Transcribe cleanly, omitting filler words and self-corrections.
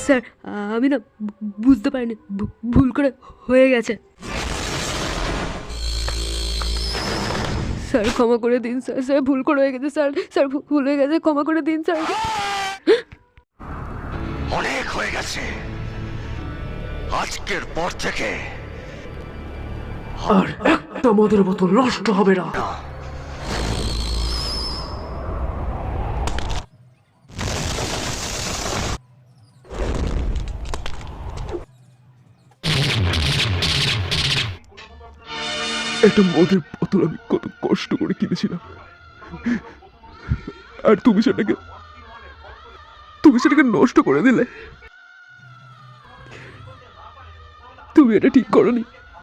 Sir, আমি না বুঝতে পারিনি, ভুল করে হয়ে গেছে। স্যার ক্ষমা করে দিন স্যার, স্যার ভুল করে হয়ে গেছে স্যার, স্যার ভুল হয়ে গেছে, ক্ষমা করে দিন স্যার। অনেক হয়ে গেছে, আজকের পর থেকে আর একটা মদের বোতল নষ্ট হবে না। একটা মদের বোতল আমি কত কষ্ট করে কিনেছিলাম, আর তুমি সেটাকে নষ্ট করে দিলে। তুমি এটা ঠিক করোনি।